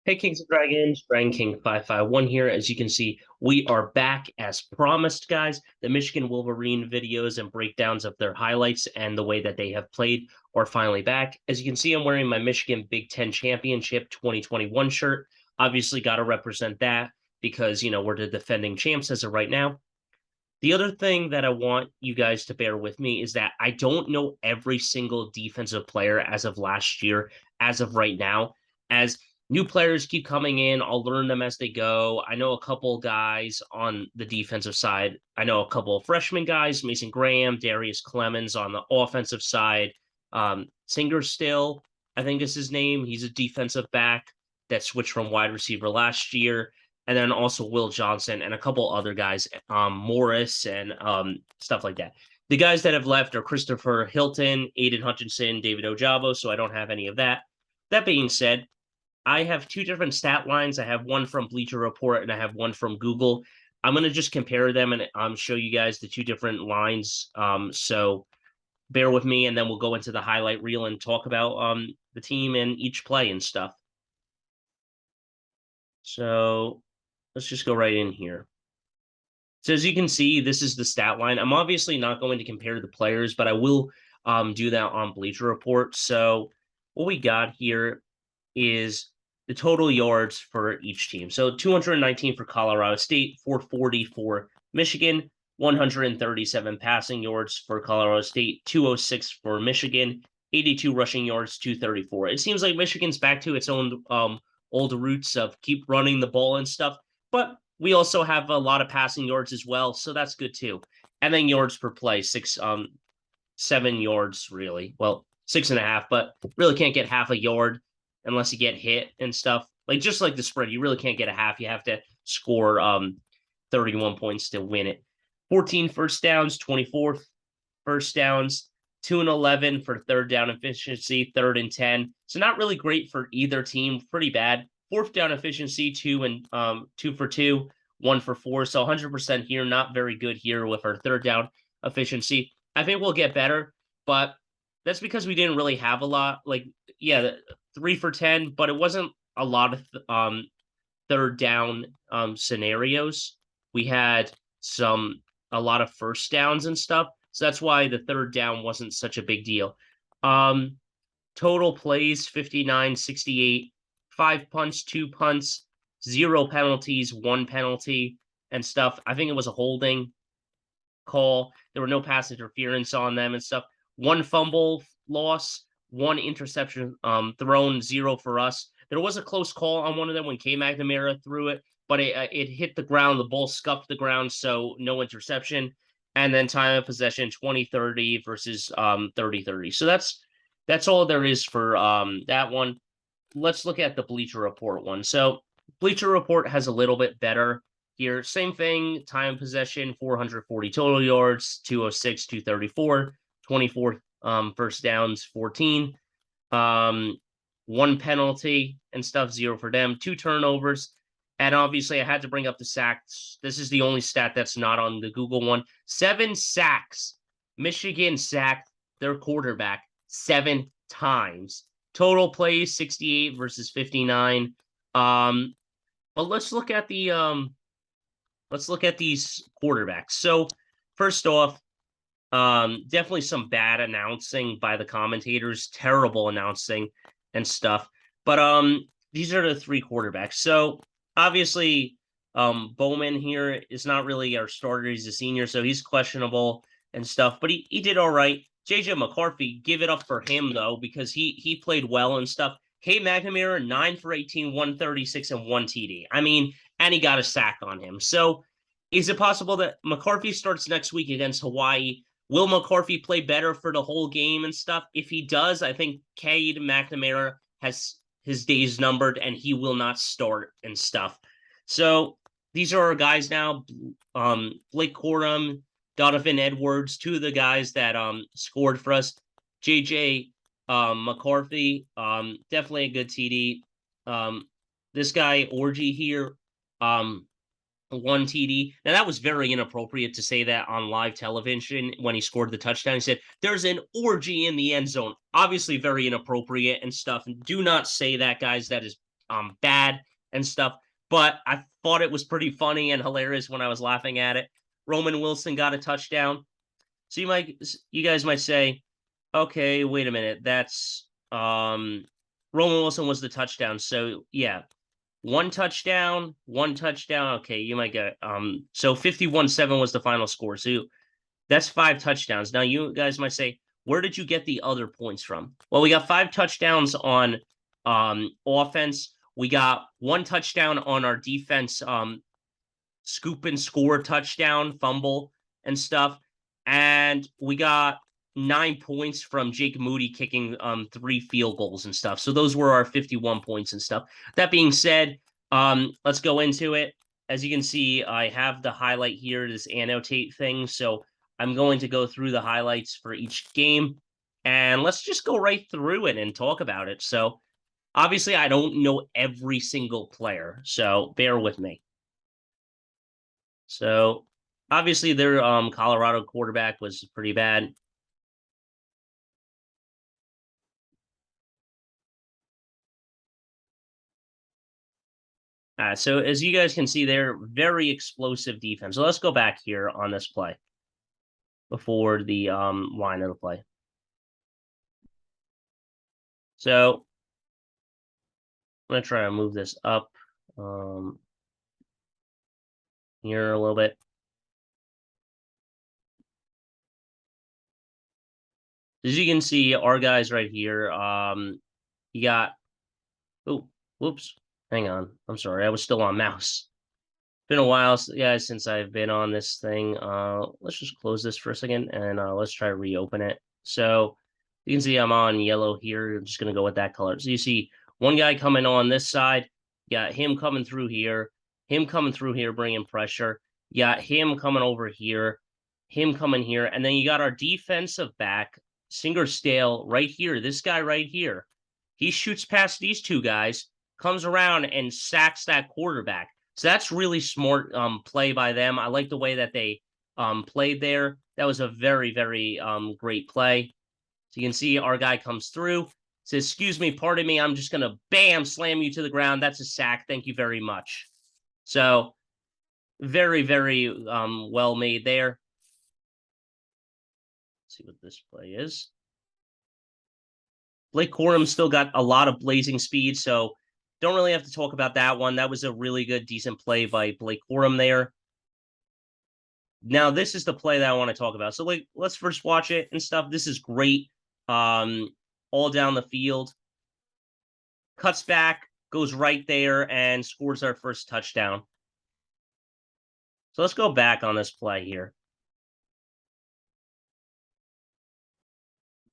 Hey, Kings and Dragons, Dragon King 551 here. As you can see, we are back as promised, guys. The Michigan Wolverine videos and breakdowns of their highlights and the way that they have played are finally back. As you can see, I'm wearing my Michigan Big Ten Championship 2021 shirt. Obviously, got to represent that because, we're the defending champs as of right now. The other thing that I want you guys to bear with me is that I don't know every single defensive player as of last year, as of right now. As new players keep coming in, I'll learn them as they go. I know a couple guys on the defensive side. I know a couple of freshman guys, Mason Graham, Darius Clemens on the offensive side. Singer Still, I think is his name. He's a defensive back that switched from wide receiver last year, and then also Will Johnson and a couple other guys, Morris and stuff like that. The guys that have left are Christopher Hilton, Aiden Hutchinson, David Ojabo, so I don't have any of that. That being said, I have two different stat lines. I have one from Bleacher Report and I have one from Google. I'm going to just compare them and show you guys the two different lines. So bear with me, and then we'll go into the highlight reel and talk about the team and each play and stuff. So let's just go right in here. So as you can see, this is the stat line. I'm obviously not going to compare the players, but I will do that on Bleacher Report. So what we got here is the total yards for each team. So 219 for Colorado State, 440 for Michigan, 137 passing yards for Colorado State, 206 for Michigan, 82 rushing yards, 234. It seems like Michigan's back to its own old roots of keep running the ball and stuff, but we also have a lot of passing yards as well, so that's good too. And then yards per play, 7 yards really. Well, 6.5, but really can't get half a yard unless you get hit and stuff. Like just like the spread, you really can't get a half. You have to score 31 points to win it. 14 first downs, 24 first downs, 2 and 11 for third down efficiency, 3rd and 10. So not really great for either team. Pretty bad. Fourth down efficiency, 2 for 2, 1 for 4. So 100% here. Not very good here with our third down efficiency. I think we'll get better, but that's because we didn't really have a lot. Like, yeah, 3 for 10, but it wasn't a lot of third down scenarios. We had a lot of first downs and stuff. So that's why the third down wasn't such a big deal. Total plays 59, 68, 5 punts, 2 punts, 0 penalties, 1 penalty and stuff. I think it was a holding call. There were no pass interference on them and stuff. 1 fumble loss, 1 interception thrown, 0 for us. There was a close call on one of them when K McNamara threw it, but it hit the ground. The ball scuffed the ground, so no interception. And then time of possession 20-30 versus 30-30. So that's all there is for that one. Let's look at the Bleacher Report one. So Bleacher Report has a little bit better here. Same thing, time possession 440 total yards, 206, 234, 24 first downs, 14. 1 penalty and stuff, 0 for them, 2 turnovers. And obviously, I had to bring up the sacks. This is the only stat that's not on the Google one. 7 sacks. Michigan sacked their quarterback 7 times. Total plays 68 versus 59. But let's look at these quarterbacks. So first off, definitely some bad announcing by the commentators, terrible announcing and stuff. But these are the 3 quarterbacks. So obviously, Bowman here is not really our starter. He's a senior, so he's questionable and stuff. But he did all right. JJ McCarthy, give it up for him though, because he played well and stuff. K McNamara, 9 for 18, 136, and 1 TD. I mean, and he got a sack on him. So is it possible that McCarthy starts next week against Hawaii? Will McCarthy play better for the whole game and stuff? If he does, I think Cade McNamara has his days numbered and he will not start and stuff. So these are our guys now. Blake Corum, Donovan Edwards, 2 of the guys that scored for us. JJ McCarthy, definitely a good TD. This guy, Orgy here, 1 TD. Now, that was very inappropriate to say that on live television when he scored the touchdown. He said, there's an orgy in the end zone. Obviously, very inappropriate and stuff. Do not say that, guys. That is bad and stuff. But I thought it was pretty funny and hilarious when I was laughing at it. Roman Wilson got a touchdown. So you guys might say, okay, wait a minute, that's Roman Wilson was the touchdown. So yeah, one touchdown. Okay, you might get so 51-7 was the final score. So that's 5 touchdowns. Now you guys might say, where did you get the other points from? Well, we got 5 touchdowns on offense. We got 1 touchdown on our defense, scoop and score touchdown, fumble and stuff. And we got 9 points from Jake Moody kicking 3 field goals and stuff. So those were our 51 points and stuff. That being said, let's go into it. As you can see, I have the highlight here, this annotate thing. So I'm going to go through the highlights for each game. And let's just go right through it and talk about it. So obviously, I don't know every single player, so bear with me. So obviously, their Colorado quarterback was pretty bad. So as you guys can see, they're very explosive defense. So let's go back here on this play before the line of the play. So I'm going to try to move this up here a little bit. As you can see, our guys right here, you got, oh, whoops, hang on. I'm sorry, I was still on mouse. Been a while, guys, since I've been on this thing. Let's just close this for a second, and let's try to reopen it. So you can see I'm on yellow here. I'm just going to go with that color. So you see one guy coming on this side. You got him coming through here. Him coming through here, bringing pressure. You got him coming over here. Him coming here. And then you got our defensive back, Singer Stale, right here. This guy right here. He shoots past these 2 guys, comes around, and sacks that quarterback. So that's really smart play by them. I like the way that they played there. That was a very, very great play. So you can see our guy comes through, says, excuse me, pardon me, I'm just going to, bam, slam you to the ground. That's a sack. Thank you very much. So very, very well made there. Let's see what this play is. Blake Corum still got a lot of blazing speed, so don't really have to talk about that one. That was a really good, decent play by Blake Corum there. Now, this is the play that I want to talk about. So, let's first watch it and stuff. This is great. All down the field. Cuts back, goes right there, and scores our first touchdown. So let's go back on this play here.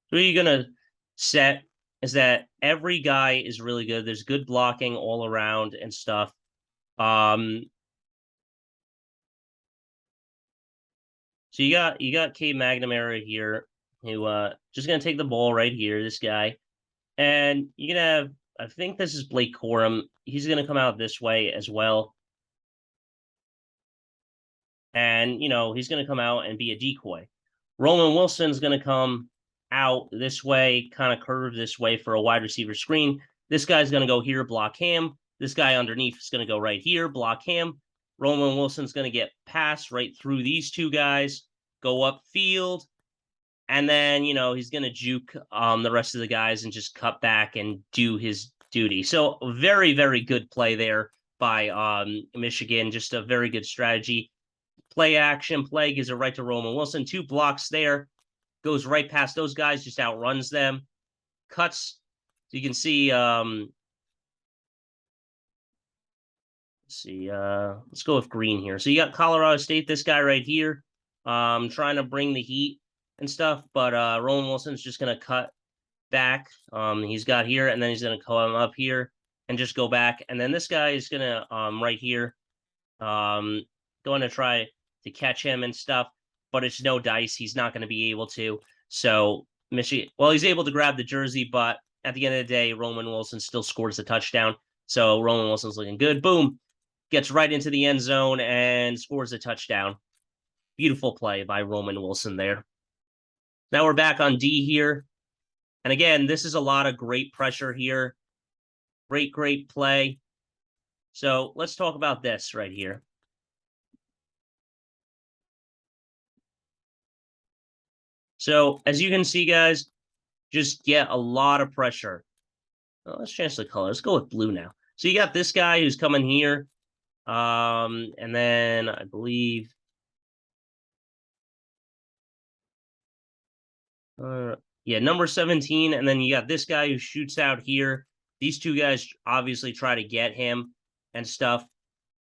So what you're going to set is that every guy is really good. There's good blocking all around and stuff. So you got Cade McNamara here, who just gonna take the ball right here, this guy. And you're gonna have, I think this is Blake Corum. He's gonna come out this way as well. And he's gonna come out and be a decoy. Roman Wilson's gonna come out this way, kind of curve this way for a wide receiver screen. This guy's going to go here, block him. This guy underneath is going to go right here, block him. Roman Wilson's going to get passed right through these 2 guys, go upfield, and then, he's going to juke the rest of the guys and just cut back and do his duty. So very, very good play there by Michigan. Just a very good strategy. Play action, play gives it right to Roman Wilson. 2 blocks there. Goes right past those guys, just outruns them, cuts. So you can see, let's go with green here. So you got Colorado State, this guy right here, trying to bring the heat and stuff, but Roman Wilson's just going to cut back. He's got here, and then he's going to come up here and just go back. And then this guy is going to, right here, going to try to catch him and stuff. But it's no dice. He's not going to be able to. So Michigan, well, he's able to grab the jersey, but at the end of the day, Roman Wilson still scores the touchdown. So Roman Wilson's looking good. Boom. Gets right into the end zone and scores a touchdown. Beautiful play by Roman Wilson there. Now we're back on D here. And again, this is a lot of great pressure here. Great play. So let's talk about this right here. So as you can see, guys, just get a lot of pressure. Well, let's change the color. Let's go with blue now. So you got this guy who's coming here. And then I believe yeah, number 17, and then you got this guy who shoots out here. These two guys obviously try to get him and stuff.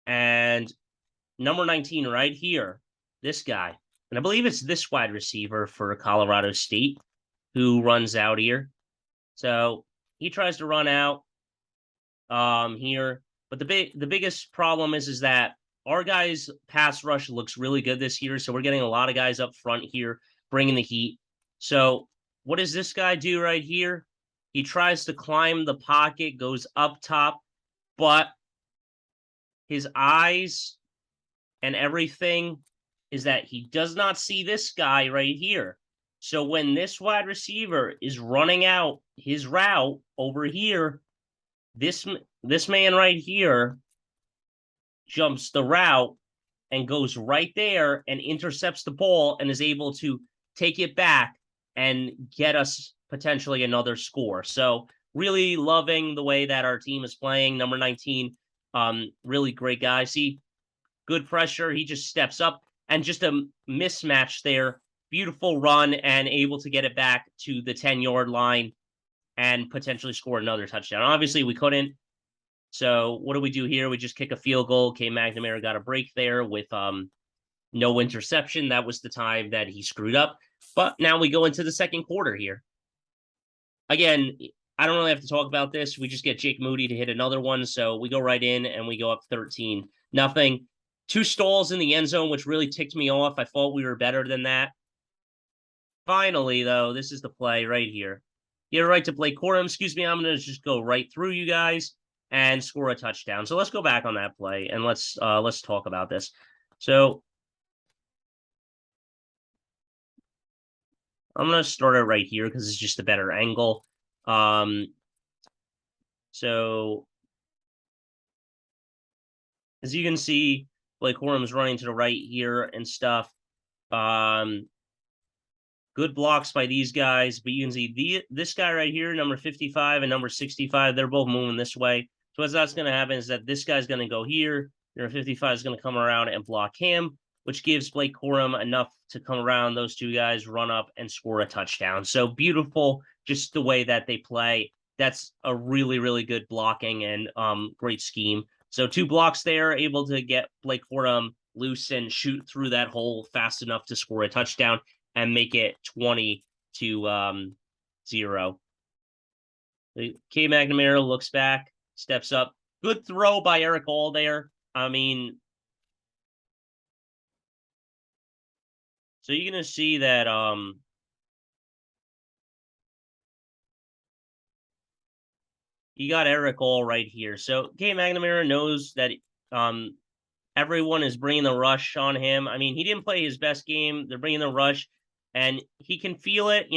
And number 19 right here, this guy. And I believe it's this wide receiver for Colorado State who runs out here. So he tries to run out here. But the biggest problem is that our guys' pass rush looks really good this year. So we're getting a lot of guys up front here, bringing the heat. So what does this guy do right here? He tries to climb the pocket, goes up top, but his eyes and everything is that he does not see this guy right here. So when this wide receiver is running out his route over here, this man right here jumps the route and goes right there and intercepts the ball and is able to take it back and get us potentially another score. So really loving the way that our team is playing. Number 19, really great guy. See, good pressure. He just steps up and just a mismatch there. Beautiful run and able to get it back to the 10-yard line and potentially score another touchdown. Obviously, we couldn't. So what do we do here? We just kick a field goal. Cade McNamara got a break there with no interception. That was the time that he screwed up. But now we go into the second quarter here. Again, I don't really have to talk about this. We just get Jake Moody to hit another one. So we go right in and we go up 13-0. 2 stalls in the end zone, which really ticked me off. I thought we were better than that. Finally, though, this is the play right here. Get it right to Blake Corum. Excuse me, I'm going to just go right through you guys and score a touchdown. So let's go back on that play and let's talk about this. So I'm going to start it right here because it's just a better angle. So as you can see, Blake Corum's running to the right here and stuff. Good blocks by these guys, but you can see this guy right here, number 55 and number 65, they're both moving this way. So what's that's going to happen is that this guy's going to go here. Number 55 is going to come around and block him, which gives Blake Corum enough to come around those two guys, run up, and score a touchdown. So beautiful, just the way that they play. That's a really, really good blocking and great scheme. So 2 blocks there, able to get Blake Corum loose and shoot through that hole fast enough to score a touchdown and make it 20-0. Cade McNamara looks back, steps up. Good throw by Erick All there. I mean, so you're going to see that you got Erick All right here. So Cade McNamara knows that everyone is bringing the rush on him. I mean, he didn't play his best game. They're bringing the rush, and he can feel it,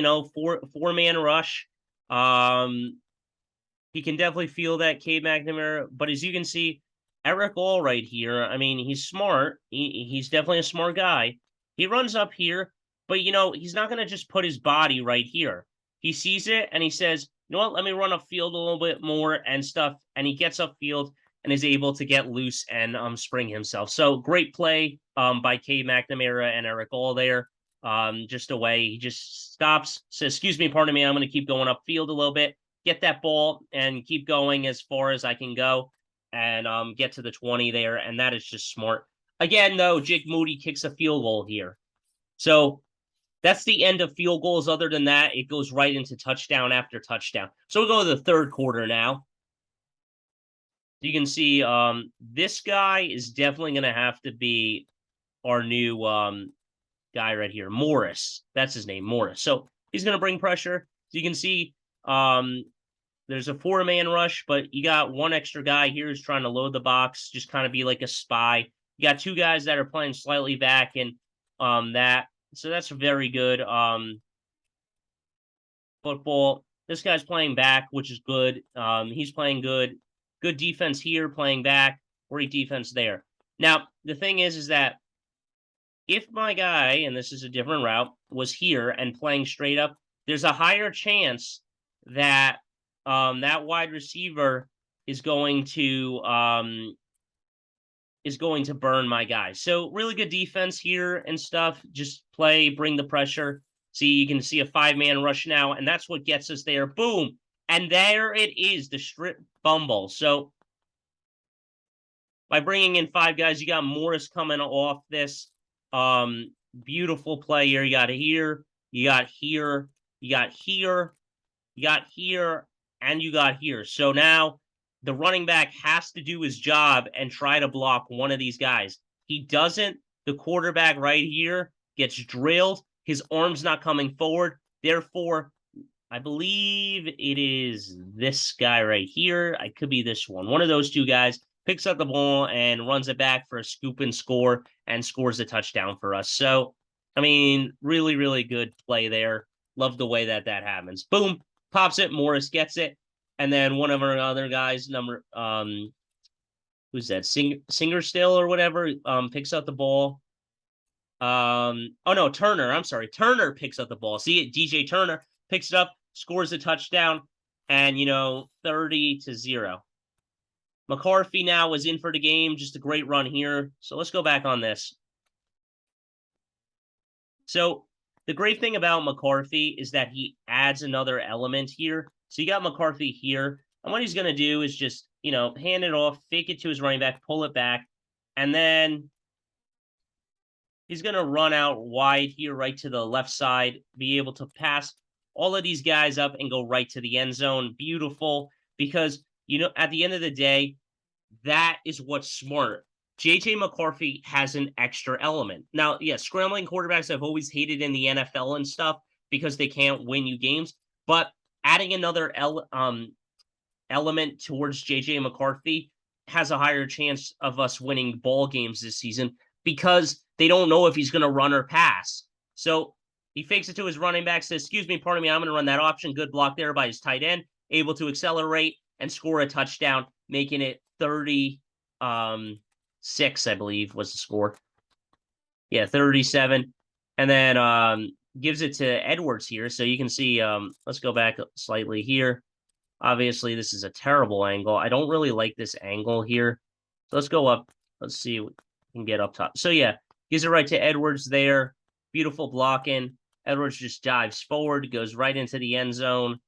four-man rush. He can definitely feel that, Cade McNamara. But as you can see, Erick All right here, I mean, he's smart. He's definitely a smart guy. He runs up here, but, he's not going to just put his body right here. He sees it, and he says, you know what, let me run upfield a little bit more and stuff. And he gets upfield and is able to get loose and spring himself. So great play by Cade McNamara and Erick All there. Just away. He just stops, says, excuse me, pardon me, I'm going to keep going upfield a little bit, get that ball and keep going as far as I can go and get to the 20 there. And that is just smart. Again, though, Jake Moody kicks a field goal here. So that's the end of field goals. Other than that, it goes right into touchdown after touchdown. So we'll go to the third quarter now. You can see this guy is definitely going to have to be our new guy right here, Morris. That's his name, Morris. So he's going to bring pressure. So you can see there's a 4-man rush, but you got one extra guy here who's trying to load the box, just kind of be like a spy. You got 2 guys that are playing slightly back and that. So that's very good football. This guy's playing back, which is good. He's playing good. Good defense here, playing back. Great defense there. Now, the thing is that if my guy, and this is a different route, was here and playing straight up, there's a higher chance that that wide receiver is going to burn my guy. So really good defense here and stuff. Just play, bring the pressure. See, you can see a 5-man rush now, and that's what gets us there. Boom. And there it is, the strip fumble. So by bringing in 5 guys, you got Morris coming off this. Beautiful play here. You got here, you got here, you got here, you got here, and you got here. So now the running back has to do his job and try to block one of these guys. He doesn't. The quarterback right here gets drilled. His arm's not coming forward. Therefore, I believe it is this guy right here. I could be this one. One of those 2 guys picks up the ball and runs it back for a scoop and score and scores a touchdown for us. So, I mean, really, really good play there. Love the way that happens. Boom, pops it. Morris gets it. And then one of our other guys, who's that? Singer still or whatever, picks up the ball. Oh no, Turner. I'm sorry. Turner picks up the ball. See it? DJ Turner picks it up, scores a touchdown, and 30-0. McCarthy now is in for the game. Just a great run here. So let's go back on this. So the great thing about McCarthy is that he adds another element here. So you got McCarthy here. And what he's going to do is just, hand it off, fake it to his running back, pull it back. And then he's going to run out wide here, right to the left side, be able to pass all of these guys up and go right to the end zone. Beautiful. Because, at the end of the day, that is what's smart. J.J. McCarthy has an extra element. Now, yes, scrambling quarterbacks I've always hated in the NFL and stuff because they can't win you games. But adding another element towards J.J. McCarthy has a higher chance of us winning ball games this season because they don't know if he's going to run or pass. So he fakes it to his running back, says, excuse me, pardon me, I'm going to run that option. Good block there by his tight end, able to accelerate and score a touchdown, making it 36, I believe, was the score. Yeah, 37. And then gives it to Edwards here. So you can see, let's go back slightly here. Obviously, this is a terrible angle. I don't really like this angle here. So let's go up. Let's see what we can get up top. So yeah, gives it right to Edwards there. Beautiful blocking. Edwards just dives forward, goes right into the end zone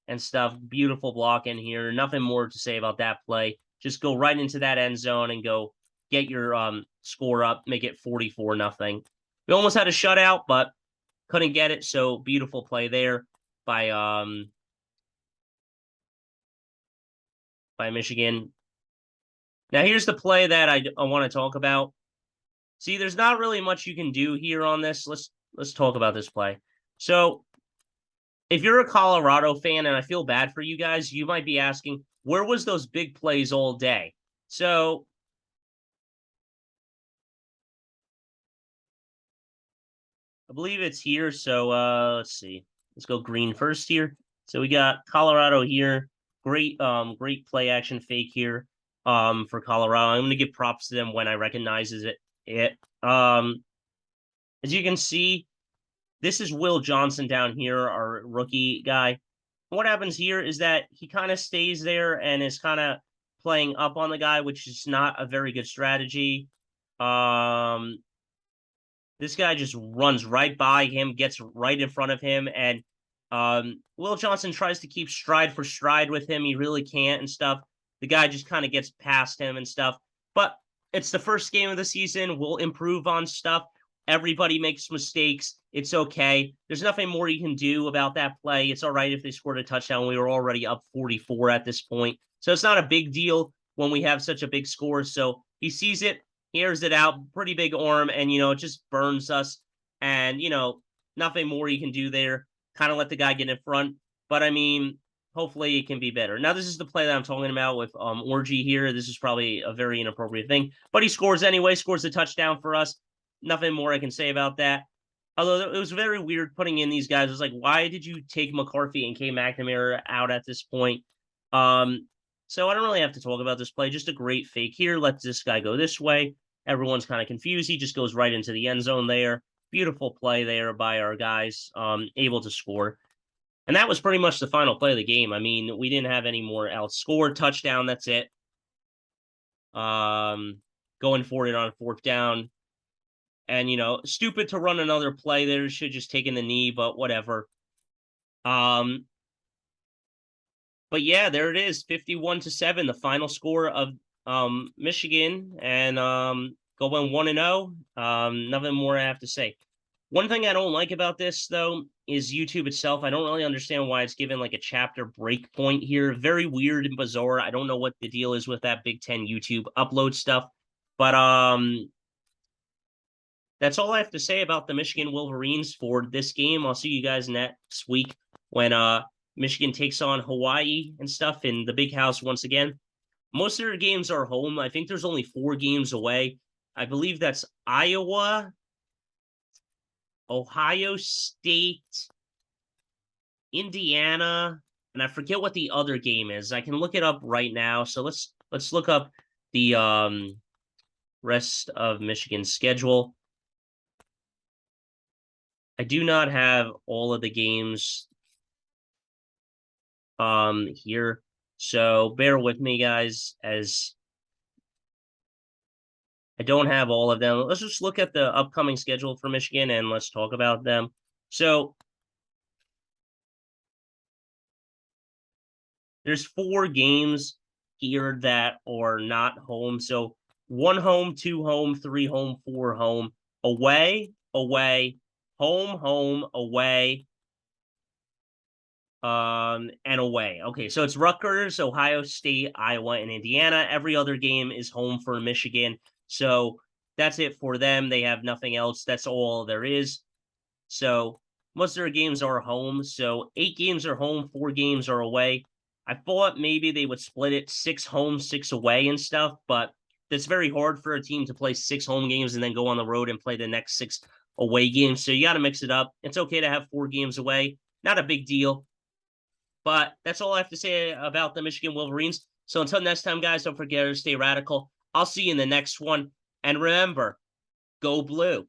and stuff. Beautiful blocking here. Nothing more to say about that play. Just go right into that end zone and go get your score up, make it 44-0. We almost had a shutout, but couldn't get it. So beautiful play there by Michigan. Now here's the play that I want to talk about. See, there's not really much you can do here on this. Let's talk about this play. So if you're a Colorado fan, and I feel bad for you guys, you might be asking, where was those big plays all day? So I believe it's here. So let's see. Let's go green first here. So we got Colorado here. Great play action fake here for Colorado. I'm going to give props to them when I recognize it. As you can see, this is Will Johnson down here, our rookie guy. What happens here is that he kind of stays there and is kind of playing up on the guy, which is not a very good strategy. This guy just runs right by him, gets right in front of him, and Will Johnson tries to keep stride for stride with him. He really can't and stuff. The guy just kind of gets past him and stuff. But it's the first game of the season. We'll improve on stuff. Everybody makes mistakes. It's okay. There's nothing more you can do about that play. It's all right if they scored a touchdown. We were already up 44 at this point. So it's not a big deal when we have such a big score. So he sees it, he airs it out, pretty big arm, and, it just burns us. And, nothing more you can do there. Kind of let the guy get in front. But, I mean, hopefully it can be better. Now, this is the play that I'm talking about with Orgy here. This is probably a very inappropriate thing. But he scores anyway, scores a touchdown for us. Nothing more I can say about that. Although it was very weird putting in these guys. It was like, why did you take McCarthy and K. McNamara out at this point? So I don't really have to talk about this play. Just a great fake here. Let this guy go this way. Everyone's kind of confused. He just goes right into the end zone there. Beautiful play there by our guys, able to score. And that was pretty much the final play of the game. I mean, we didn't have any more outscore. Touchdown, that's it. Going for it on 4th down. And, stupid to run another play there. Should just taken the knee, but whatever. But yeah, there it is. 51-7, the final score of Michigan, and going 1-0. Nothing more I have to say. One thing I don't like about this, though, is YouTube itself. I don't really understand why it's given like a chapter break point here. Very weird and bizarre. I don't know what the deal is with that Big Ten YouTube upload stuff. But that's all I have to say about the Michigan Wolverines for this game. I'll see you guys next week when Michigan takes on Hawaii and stuff in the Big House once again. Most of their games are home. I think there's only 4 games away. I believe that's Iowa, Ohio State, Indiana, and I forget what the other game is. I can look it up right now. So let's look up the rest of Michigan's schedule. I do not have all of the games here. So bear with me, guys, as I don't have all of them. Let's just look at the upcoming schedule for Michigan and let's talk about them. So there's 4 games here that are not home. So 1 home, 2 home, 3 home, 4 home, away, home, away, and away. Okay, so it's Rutgers, Ohio State, Iowa, and Indiana. Every other game is home for Michigan. So that's it for them. They have nothing else. That's all there is. So most of their games are home. So 8 games are home, 4 games are away. I thought maybe they would split it 6 home, 6 away and stuff, but it's very hard for a team to play 6 home games and then go on the road and play the next 6 away games. So you got to mix it up. It's okay to have 4 games away. Not a big deal. But that's all I have to say about the Michigan Wolverines. So until next time, guys, don't forget to stay radical. I'll see you in the next one. And remember, go blue.